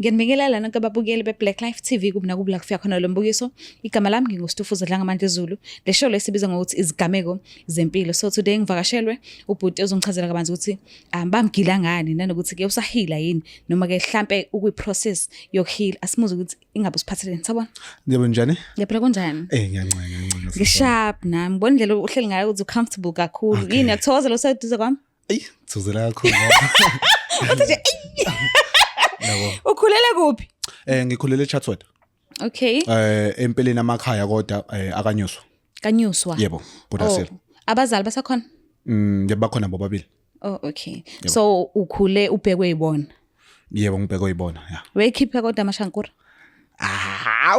Ngiyanibingelela nonke ababukeli beBlack Life TV kubona kubla kufika khona lo mbukiso. Igama lami nginguStufuza Dlangamandla Zulu. Le show lesibiza ngokuthi izigameko zempilo. So today ngivakashelwe ubhuti ozongichazela kabanzi ukuthi bamgila ngani nanokuthi ke usahila yini noma ke mhlambe ukuyiprocess yokuhila. Asimuze ukuthi ingabe usiphatheleni sabona. Yebo njani? Yaphela kunjani? Ngiyancane. Ngisharp nami. Ngibona indlela uhleli ngayo ukuthi comfortable kakhulu. Yini yakuthokoza lo seduze kwami? Thuzela kakhulu. Yabo. Ukhulela kuphi? Ngikhulele eChatsworth. Okay. Empeleni amakhaya kodwa akanyuswa. Kanyuswa. Yebo, Budasel. Abazali basakhona? Yebo bakhona bobabili. Oh okay. So ukhule ubhekwe yibona. Yebo ngibhekwe yibona, yeah. Wekhipha kodwa amashankura?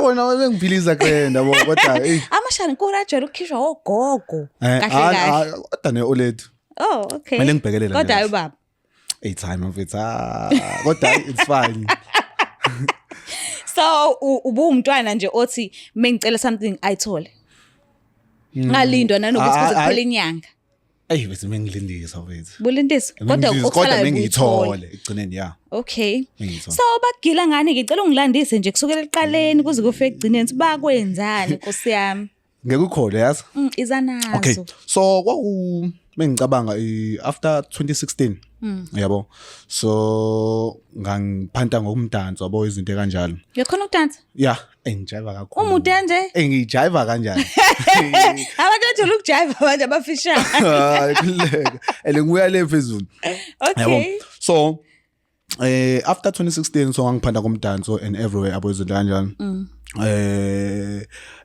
Wona bengiphilisa krenda yabo kodwa amashankura ajwayele ukukhishwa ogogo. Kahle kahle. Kodwa neolethu. Oh okay. Manje ngibhekelela. Kodwa hayi baba. Time of it. Kodwa it's fine. So ubumntwana nje othi mengicela something ayithole. Ngalindwa nanokuthi kuze kuphele inyanga. Bese mengilindisa wethu. Bulindisa kodwa kodwa mengiyithole egcineni ya. Okay. So bagila ngani ngicela ungilandise nje kusukela eqaleni kuze kufike egcineni ukuthi bakwenzani Nkosi yami. Ngeke ukhole yazi? Izanazo. Okay. So mengicabanga after 2016 yabo. So ngangiphanta ngokumdanso yabo izinto kanjalo. Uyakhona ukudansa? Yeah, engijiva kakhulu. Umude nje? Engijiva kanjani? Abantu bathula ukujiva manje abafishayo. Hayi kuleka. Ngibuya le phezulu. Okay. So after 2016 so ngangiphanda komdanso and everywhere abo izinto kanjalo.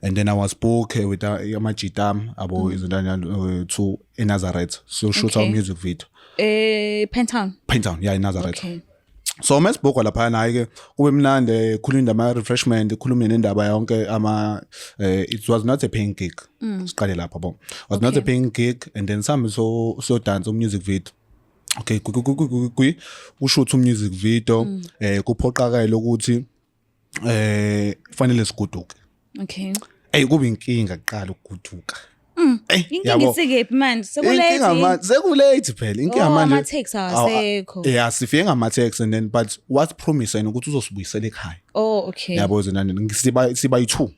And then I was booked with Amajitam abo izinto kanjalo to Nazareth. So shoot our music video. Pentown, yeah, in Nazareth. Okay. So mesibhokwa lapha na ke kube mnande khuluma ama refreshment khuluma nendaba yonke it was not a paying gig. Siqale lapha bo. Was not a paying gig and then some so dance music video. Okay, ushoot music video kuphoqakala ukuthi fanele siguduke. Okay. Kube inkinga kuqala ukuguduka. Inkinga isikephi manje sekulate phela inkinga manje ama taxes awasekho. Yeah, sifike ngama taxes and then but what's promising ukuthi uzosibuyisela ekhaya. Oh okay. Yabo zenani siba yi2.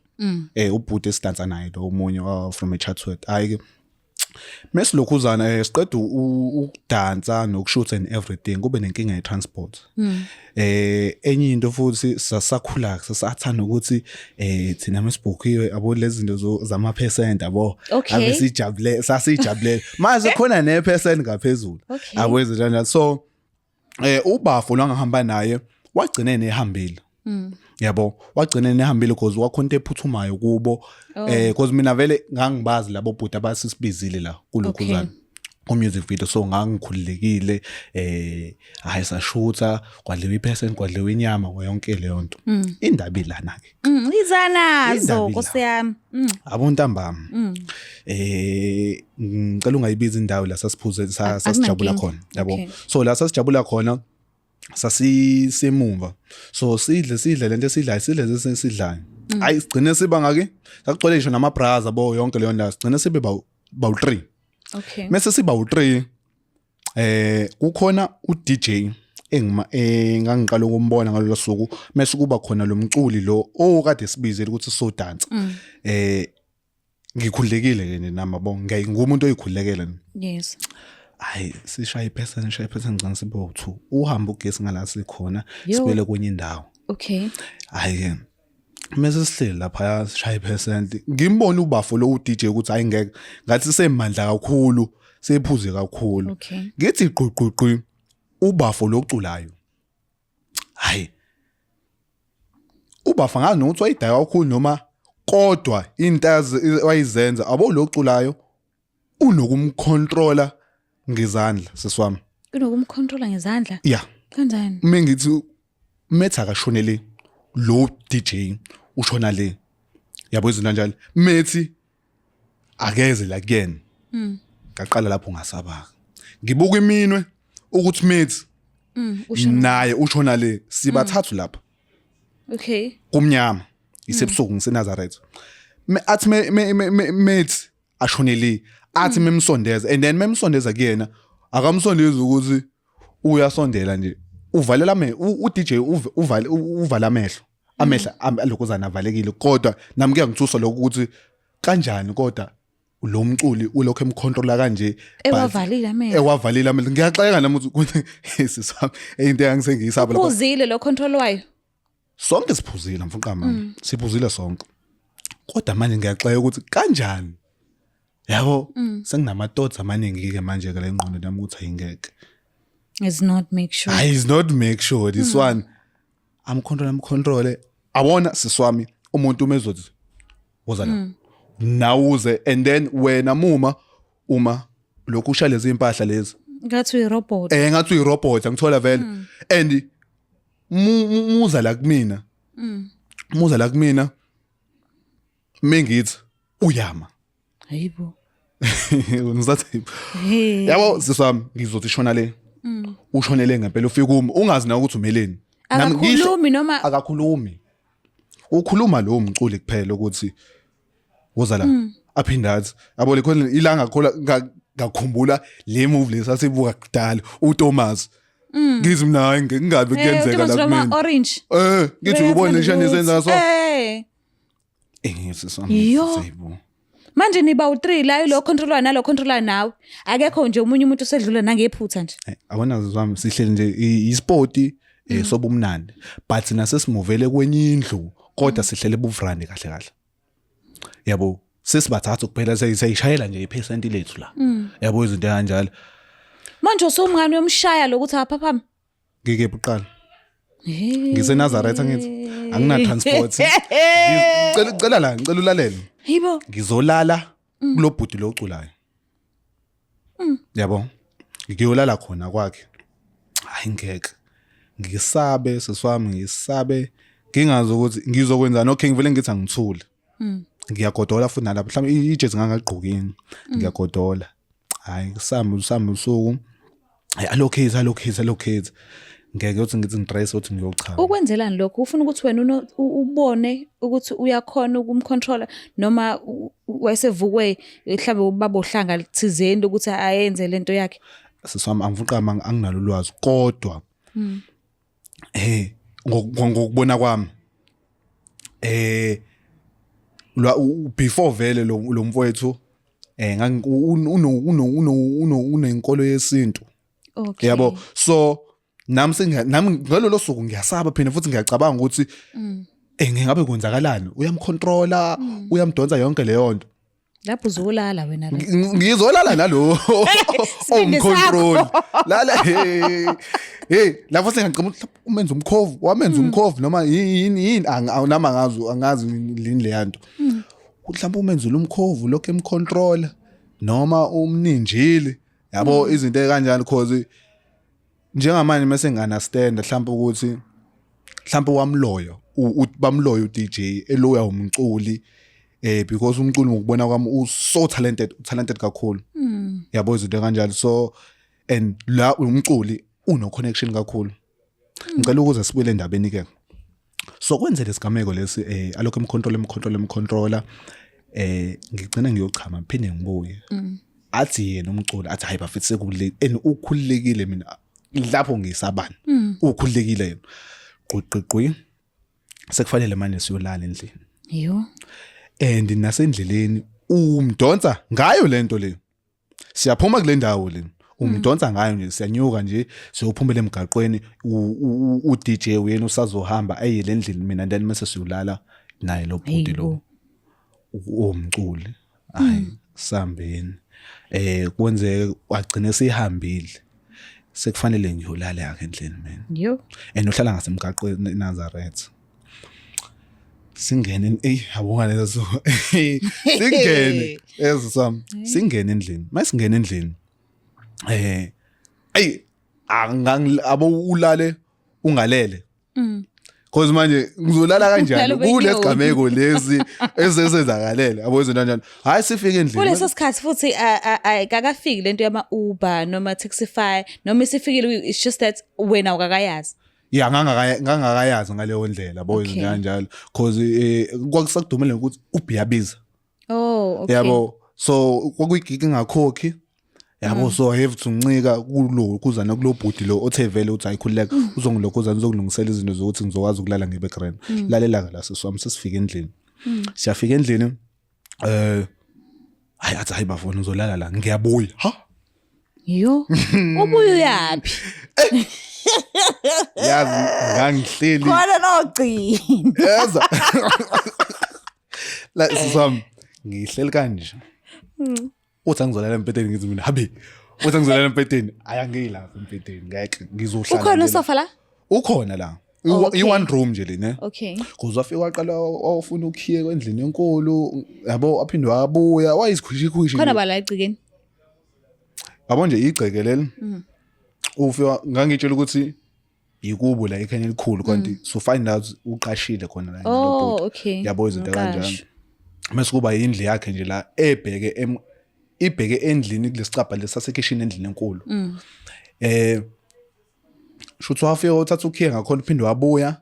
Ubhuti esidansa naye lo umunye from eChatsworth. Hayi mesilokhuzana siqeda ukudansa nokushoot and everything kube nenkinga ye transport. Enye into futhi sasakhula sasathana ukuthi thina mesibhukhiwe abo lezi zinto zama percent abo abesijabule sasijabule manje khona ne percent ngaphezulu abo izinto so ubafo lwangahamba naye wagcina enehambile. Yabo wagcina enehambile because wakhonto ephuthumayo kubo because mina vele ngangibazi labo bhuti abasisibizile la kulokhuzana ku music video so ngangikhululekile hayi sashutha kwadliwa ipercent kwadliwa inyama ngoyonke leyo nto indaba ilana ke izanazo Nkosi yami abontambama ngicela ungayibiza indawo la sasiphuze sasijabula khona yabo so la sasijabula khona sasisemumva so sidle lento esidlayo sidle sesidlayo ayi sigcine siba ngake sakugcwele ngisho nama brother bo yonke leyo ndawo sigcine sibe ba u3. Okay. Mase siba u3 kukhona uDJ engangiqala ukumbona ngalolu suku mase kuba khona lo mculi lo okade sibizele ukuthi so dance ngikhulekile ke nami bo ngumuntu oyikhulekela. Yes. Hayi sishaya ipercent ngicanga sibe u2 uhamba ugesi ngala sikhona sibele kwenye indawo. Okay. Hayi mase sihleli lapha sishaya ipercent ngimbona ubafo lo uDJ ukuthi hayi ngeke ngathi semandla kakhulu sephuze kakhulu. Ngithi gqugqugqi ubafo loculayo. Hayi ubafo ngazi nokuthi wayidaya kakhulu noma kodwa intazi wayizenza abo loculayo unokumcontroller ngezandla seswami. Kunokumcontroller ngezandla? Yeah. Kanjani? Mengithi metha akashonele lo DJ ushona le. Yabo izinto kanjalo. Methi akeze la again. Ngaqala lapho ngasabaka. Ngibuka iminwe ukuthi methi naye ushona le sibathathu lapha. Okay. Kumnyama isebusuku ngiseNazareth. Athi methi ashonele athi memsondeza and then memsondeza kuyena akamsondeza ukuthi uyasondela nje uvalela u DJ uvala amehlo lokozana avalekile kodwa nami kuyangithusa lokho ukuthi kanjani kodwa lo mculi ulokho emcontrola kanje ewavalile amehlo ngiyaxeka nami ukuthi sisami into engisengiyisaba lapho uzile lo control wayo sonke siphuzile mfukama siphuzile sonke kodwa manje ngiyaxeka ukuthi kanjani yabo senginama thoughts amaningi ke manje ke le ngqondo nami ukuthi ayingeke is not make sure this one I'm control awona siswami umuntu umezothi woza la nawuze and then wena uma lokhu usha lezi impahla lezi ngathi uyirobot ngathi uyirobot angithola vele and muza la kumina mengithi uyama hayibo ngizathi yabo siswami ngizothi shona le ushonele ngempela ufika ungazi na ukuthi umeleni akakhulumi noma akakhulumi ukhuluma lo mculi kuphela ukuthi woza la aphindathi yabo lekhona ilanga khola ngakhumbula le movie lesasibuka kudala uThomas ngithi mina ngingabe kuyenzeka la kumina orange ngithi ubone nje nisenza so sayibo manje niba u3 la lo controller nalo controller nawe akekho nje umunye umuntu osedlula nangephutha nje awona zami sihleli nje isport sobumnandi but nasesimuvele kwenye indlu kodwa sihlele buvurane kahle yabo sesibathatha kuphela sayishayela nje ipercent lethu la yabo izinto kanjalo manje usomngane yomshaya lokuthi aphaphama ngike ebuqala ngiseNazareth angithi angina transport ngicela ulalele yibo ngizolala kulobhudi loculayo yabo ngiyolala khona kwakhe hayi ngeke ngisabe seswami ngisabe ngingazi ukuthi ngizokwenzani okay ngivele ngithi angithule ngiyagodola futhi nalapha mhlawumbe ijezi ngangagqokini ngiyagodola hayi sami usuku hayi allocate ngeke uthi ngithi ngidress uthi ngiyochama ukwenzelani lokho ufuna ukuthi wena ubone ukuthi uyakhona ukumcontrola noma wayesevukwe mhlawumbe ubabohlanga lithizeni ukuthi ayenze lento yakhe siswami angivuqama anginalo ulwazi kodwa ngokubona kwami before vele lo mfowethu unenkolo yesintu yabo so nami ngalolo suku ngiyasaba phela futhi ngiyacabanga ukuthi ngingabe kwenzakalani uyamcontrola uyamdonsa yonke leyo nto lapho uzolala wena la ngizolala nalo control lala lapho sengicela umenza umkhovu noma yini nama angazi lini le yanto mhlawumbe umenzula umkhovu lokho emcontrol noma umninjile yabo izinto ekanjani because njengamanje mase nginunderstand mhlawumbe ukuthi mhlawumbe wamloyo bamloyo uDJ eloya umculi because umculi ngokubona kwami so talented kakhulu yabo izinto kanjalo so and la umculi uno connection kakhulu ngicela ukuze sibuyele endabeni ke so kwenze lesigameko lesi alokho emcontroller ngigcina ngiyochama phinde ngibuye athi yena umculi athi hayi bafithi sekule ukhululekile mina lapho ngisabani ukhululekile yena qwiqwi sekufanele manje siyolala endlini yo and nasendleleni umdonsa ngayo lento le siyaphuma kule ndawo le umdonsa ngayo nje siyanyuka nje siyophumela emgaqweni uDJ wena usazohamba ayile endlini mina then mase siyolala naye lo bhuti lo umculi hayi sambeni kwenze wagcina sihambile sekufanele ngiyolala yakhe endlini mina yo and uhlala ngasemgaqweni eNazareth singene yabonga lezo singene ezisam singene endlini masingene endlini abo ulale ungalele because manje ngizolala kanjani kulesigameko lezi esesenzakalele yabo izinto kanjani hayi sifike endlini kuleso sikhathi futhi akakafiki lento yama Uber noma Taxify noma isifikile it's just that wena ukakayazi ngangakayazi ngaleyo ndlela bo izinto kanjalo because kwakusakudumela ukuthi ubiyabiza okay yabo so kwakuyigigi ngakhokhi yabo so I have to ncika kulo kuzana kulo bhudi lo othe vele uthi ayikhululeka uzongilokhuza uzongilungisela izinto zokuthi ngizokwazi ukulala ngebackground lalela la seswami sesifika endlini siyafika endlini hayi bafuna uzolala la ngiyabuya ha yo ubuye uyapi yazi ngangihleli khona nogcina yaza la seswami ngihleli kanje uthi ngizolala empeteni ngithi mina habi uthi ngizolala empeteni ayangilapha empeteni ngeke ngizohlala ukhona usofa la ukhona la i-one room nje lena okay kuzofika waqala ofuna ukhiye kwendlini enkulu yabo aphinde wabuya wayisikhwishi khona bala egcikeni yabo nje igceke leli ufika ngangitshela ukuthi yikubo la ekhanya elikhulu kanti so find out uqashile khona la okay yabo izinto kanjani mase kuba indlu yakhe nje la ibheke endlini kulesicabha lesasekitchen endlini enkulu shuthi wafika uthatha ukhiye ngakhona uphinde wabuya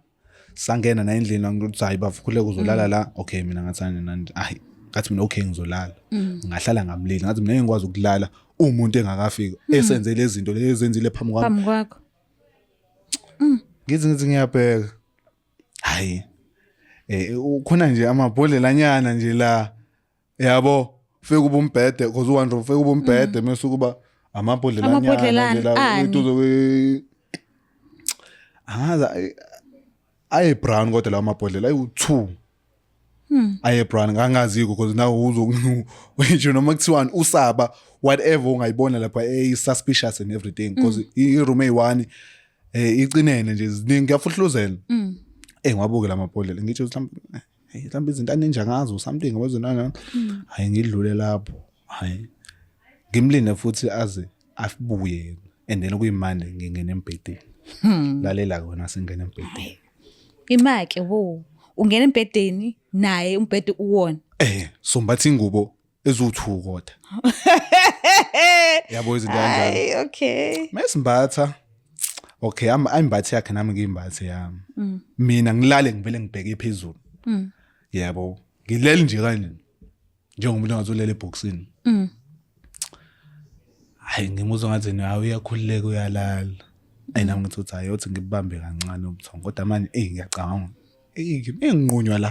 sangena na endlini ngithi hayi bavukhule kuzolala la okay mina ngathana nani hayi ngathi mina okay ngizolala ngahlala ngamlili ngathi mina ngikwazi ukulala umuntu engakafika esenze lezi zinto lezi ezenzile phambi kwakho ngithi ngiyabheka hayi ukhona nje amabhodlelanyana nje la yabo fika kuba umbhede because uwandro fika kuba umbhede mase kuba amabhodlelanyana nje la utuzo angaza aye brown kodwa la amabhodlela ayi2 aye brown ngangazi because now uzo noma kuthiwa usaba whatever ungayibona lapha suspicious and everything because iroom a1 icinene nje ziningi ngiyafuhluzela ngiwabuke lamabhodlela ngithi mhlawumbe izinto aninja ngazo something abazonana hayi ngidlule lapho hayi ngimline futhi aze afubuye and then kuyimande ngingena embhedeni lalela kona singena embhedeni imake wo ungena embhedeni naye umbhede uwona sombatha ingubo ezu2 kodwa yabo izinto kanjalo okay mesimbatha okay ayimbathe yakhe nami ngimbathe yami mina ngilale ngivele ngibheke phezulu yabo ngilele nje kanje njengomuntu ongazolela eboxini hayi ngimuzwa ngathi nawe uyakhululeka uyalala ayinami ngithi uthi ayothi ngibambe kancane ubuthongo kodwa manje ngiyacabanga nginqunywa la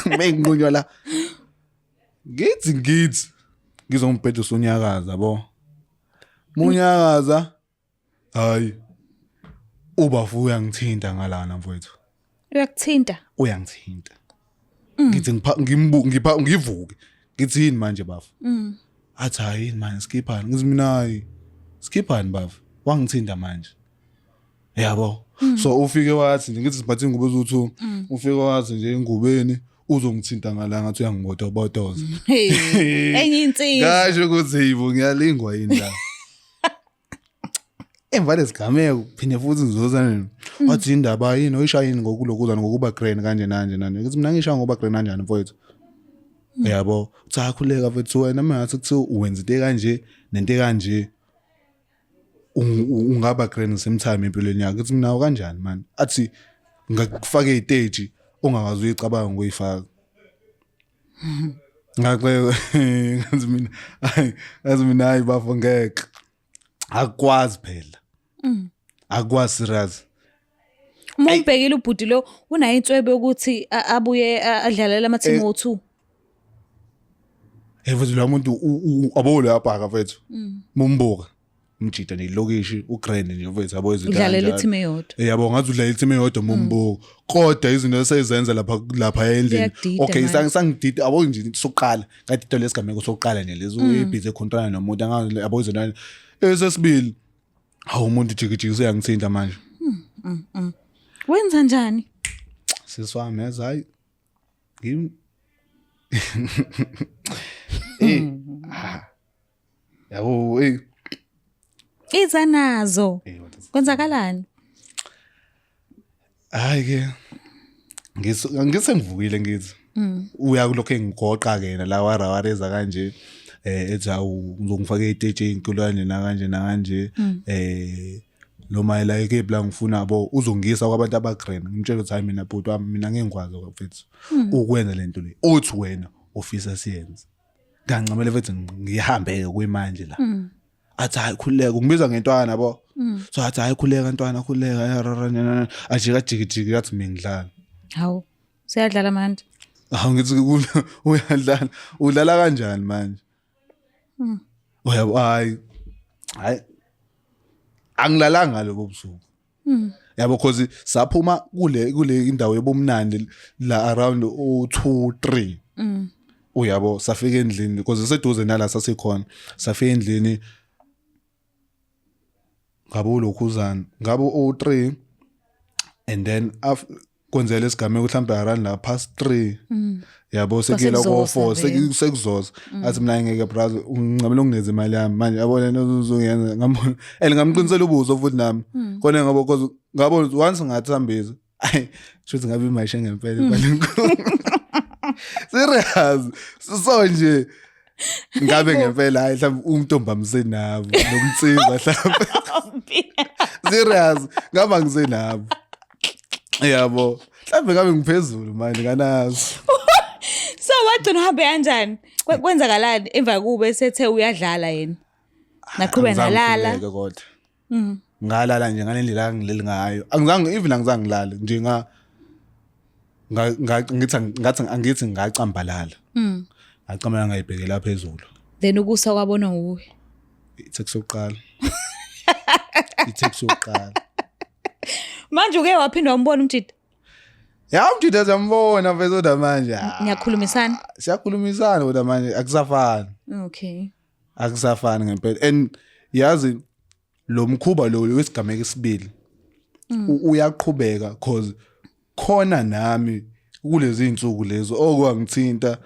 nginqunywa la ngithi ngizombhedza usunyakaza yabo munyakaza hayi ubafu uyangithinta ngalana mfowethu uyangithinta ngithi ngivuke ngithi yini manje bafu athi hayi manje skiphani ngithi mina hayi skiphani bafu wangithinta manje yabo so ufike wathi ngithi siphathe ingubo ezu2 ufike wathi nje ingubeni uzongithinta ngala ngathi uyangibotobotoza enye insizwa kasho ukuthi yibo ngiyalingwa yini la emvale sigameko phinde futhi ngizozana wathi indaba yini oyishayini ngokulokuzana ngokuba grand kanje nanje ngithi mina ngishaya ngoba grand kanjani mfowethu yabo uthakhuleka mfowethu wena mangathi kuthi uwenza into kanje nento kanje ungaba grand sometime empilweni yakho kuthi mina kanjani man athi ngakufaka istage ongakazi uyicabanga ngoyifaka ngaqe ngathi mina hayi bafo ngeke akwazi phela akwazi serious uma ubhekile ubhudi lo unayo inswebe ukuthi abuye adlalela ama team o2 futhi lo muntu abole lapha mfethu mumbuka umjida nelokishi ugrand nje mfethu yabo izinto idlalela team eyodwa yabo ngathi udlalela team eyodwa mumbuka kodwa izinto esezenza lapha endlini okay sangidida abo nje sokuqala ngathi into lesigameko sokuqala nje lezo uyibhize econtrana nomuntu angazi yabo izinto esesibili hawu umuntu jikijikise uyangithinta manje wenza njani siswami yazi hayi yabo iza nazo kwenzakalani hayi ke ngisengivukile ngithi uya kulokho engigoqa ke la warawareza kanje ethi ngizongifaka istage enkulwane na kanje lo mayela ekebla ngifuna yabo uzongisa kwabantu abagrand ngimtshela ukuthi hayi mina bhuti wami mina ngengikwazi mfethu ukwenza lento le uthi wena officer siyenze kancamele mfethu ngihambe ke kwemanje la athi hayi khuleka ungibiza ngentwana yabo so athi hayi khuleka ntwana khuleka ajika jiki yathi mina ngidlala Hawu siyadlala manje. ngithi uyadlala udlala kanjani manje uyabo hayi angilalanga lobo busuku yabo cause saphuma kule indawo yobumnandi la around 2-3 uyabo safika endlini because seduze nala sasikhona safika endlini ngabo lokhuzana ngabo 03 and then kwenzela isigameko mhlambe around la past 3 yabo sekela ko 4 sekuzoza athi mina ngeke brother ungicabela ungineze imali yami manje yabona uzongenza ngambona ngamqinisela ubuzo futhi nami khona ngabo cause ngabo once ngathambisa ayi shothi ngabe imayishe ngempela balenkulu serious so nje ngabe ngempela hayi mhlawumbe umntombi amsenabo nomtsiba mhlawumbe serious ngaba ngisenabo yabo mhlawumbe ngabe ngiphezulu manje nganazi so wagcina uhambe kanjani kwenzakalani emva kube sethe uyadlala yena naqhubeka nalala kodwa ngalala nje ngalendlela ngileli ngayo angizange ngilale nje ngathi ngacambalala ngacambalala ngayibhekela phezulu then ukusa kwabona nguwe itheksi yokuqala manje uke waphinda umbona umjida umjida siyambona mfethu manje niyakhulumisana siyakhulumisana kodwa manje akusafani okay akusafani ngempela and yazi lo mkhuba lo wesigameko esibili uyaqhubeka cause khona nami kulezi insuku lezo okwangithinta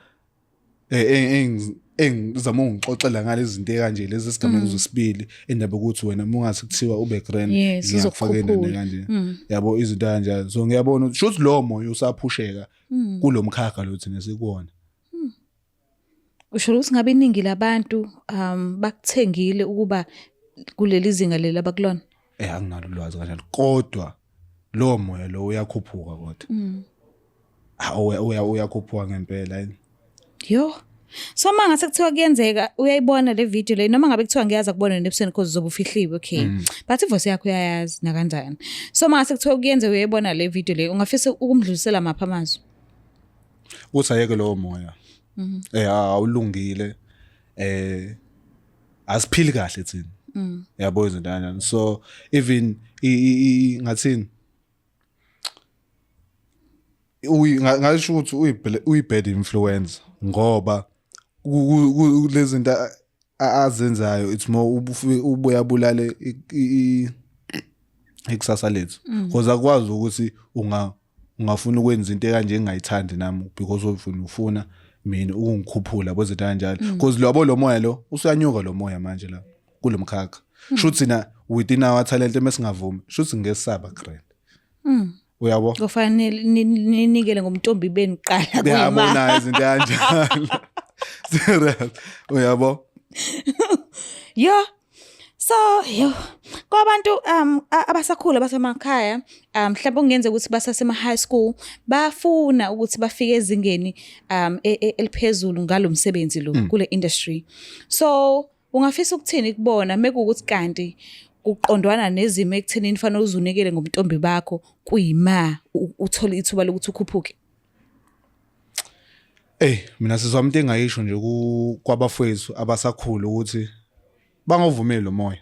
engizama ungixoxela ngalezi zinto kanje lezi sigameko zesibili endaba ukuthi wena mungase kuthiwa ube grand ngiyakufakela kanje yabo izinto kanje so ngiyabona shothi lo moya usaphusheka kulomkhakha lo thina sikuwona usho ukuthi ngabe iningi labantu bakuthengile ukuba kuleli zinga lela bakulona anginalo ulwazi kanjalo kodwa lo moya lo uyakhuphuka kodwa uyakhuphuka ngempela yo so mangase kuthiwa kuyenzeka uyayibona le video le noma ngabe kuthiwa ngiyaza kubona nebuseni because uzobe ufihliwe okay but ivoice yakho uyayazi na kanjani so mangase kuthiwa kuyenze uyayibona le video le ungafisa ukumdlulisela mapha amazwi uthi ayeke lo moya awulungile asiphili kahle thina yabo izinto kanjani so even ngathini ngasho ukuthi uyi-bad influence ngoba lezi zinto azenzayo it's more ubuya bulale ikusasa lethu because akwazi ukuthi ungafuna ukwenza into kanje engayithandi nami because ufuna mina ukungikhuphula kwezinto kanjalo because lo moya lo usuyanyuka lo moya manje la kulomkhakha shuthi na within our talent mesingavumi shuthi ngesaba grand uyabo kufanele ninikele ngomntombi beniqala kuyima yabona izinto kanjalo serious uyabo so kwabantu abasakhula basemakhaya mhlawumbe ungenze ukuthi basasema high school bafuna ukuthi bafike ezingeni eliphezulu ngalomsebenzi lo kule industry so ungafisa ukuthini kubona mekuukuthi kanti kuqondwana nezimo ekuthenini fanele uzunikele ngomntombi bakho kuyima uthola ithuba lokuthi ukhuphuke mina sizwa into engayisho nje kwabafowethu abasakhula ukuthi bangavumeli lo moya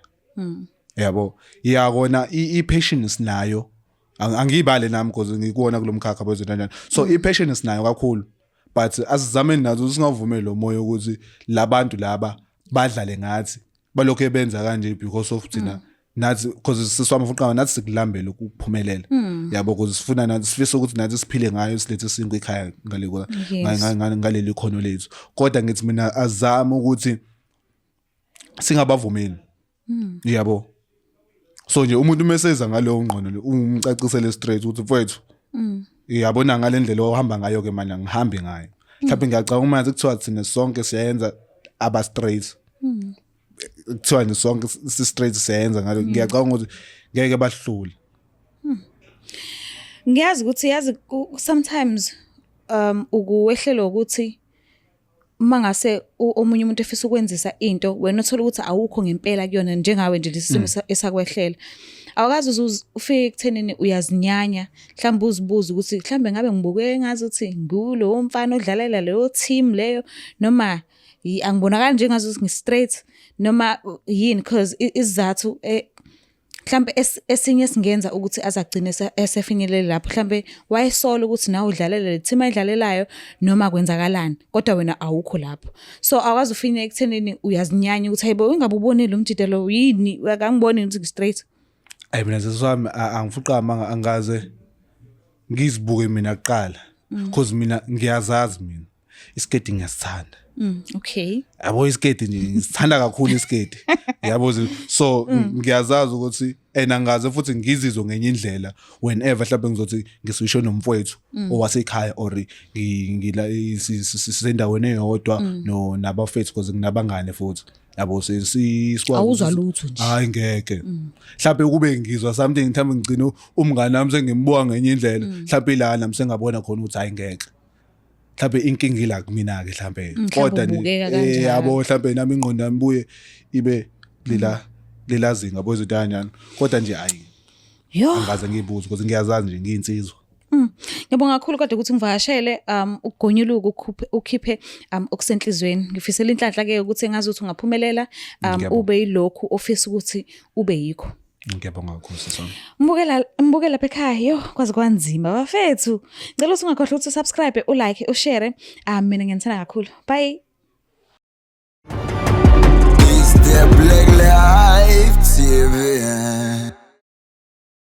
yabo yakona i-passion sinayo angiyibale nami because ngikuona kulomkhakha bezinto kanjani so i-passion sinayo kakhulu but asizameni nazo singavumeli lo moya ukuthi labantu laba badlale ngathi balokho ebenza kanje because of thina nathi because siswama fuqa nathi sikulambele ukuphumelela yabo because sifuna nathi sifisa ukuthi nathi siphile ngayo silethe singu ekhaya ngaleli khono lethu kodwa ngithi mina azama ukuthi singabavumeli yabo so nje umuntu meseza ngalowo ngqono le umcacisele straight ukuthi mfowethu yabona ngalendlela ohamba ngayo ke manje ngihambe ngayo mhlawumbe ngiyacabanga manje kuthiwa thina sonke siyenza aba straight kuthiwa nje sonke si straight siyenza ngalo ngiyacabanga ukuthi ngeke bahlule ngiyazi ukuthi yazi sometimes ukuwehlelo ukuthi mangase omunye umuntu efisa ukwenzisa into wena uthola ukuthi awukho ngempela kuyona njengawe nje lesimo esakwehlela awukazi ufike ekuthenini uyazinyanya mhlawumbe uzibuza ukuthi mhlawumbe ngabe ngibuke ngazi ukuthi ngulo mfana odlalela leyo team leyo noma angibonakala njengazi ukuthi ngi-straight noma yini because isizathu mhlambe esinye singenza ukuthi azagcine esefinyelela lapho mhlambe wayesola ukuthi nawe udlalela le team ayidlalelayo noma kwenzakalani kodwa wena awukho lapho so awazi ufine ekuthenini uyazinyanya ukuthi hayibo ungabe ubonile umjidelo yini akangiboni ukuthi straight mina sesami angifuqa manga angaze ngizibuke mina kuqala because mina ngiyazazi mina iskate ngiyasithanda okay yabo iskate nje ngisithanda kakhulu iskate yabo so ngiyazazi ukuthi angaze futhi ngizizwe ngenye indlela whenever mhlawumbe ngizothi ngisisho nomfowethu owasekhaya or ngila sisendaweni eyodwa no nabafethu because nginabangane futhi yabo sikwazi awuzwa lutho nje hayi ngeke mhlawumbe kube ngizwa something mhlawumbe ngicina umngane nami sengimbuka ngenye indlela mhlawumbe la nami sengabona khona ukuthi hayi ngeke mhlawumbe inkinga ila kumina ke mhlawumbe kodwa yabo mhlawumbe nami ingqondo yami buye ibe lela zinga bozidanyana kodwa nje hayi angaze ngibuze ukuthi ngiyazazi nje ngiyinsizwa ngiyabonga kakhulu kodwa ukuthi ngivakashele ugonyuluko ukhiphe okusenhlizweni ngifisela inhlanhla ke ukuthi ngazi ukuthi ungaphumelela ube yilokhu ofisa ukuthi ube yikho ngiyabonga kakhulu sisona mbukela lapha ekhaya kwazi kwanzima bafethu ngicela ukuthi ungakhohlwa ukuthi subscribe ulike ushare mina ngiyanthanda kakhulu bye Is the Black Life TV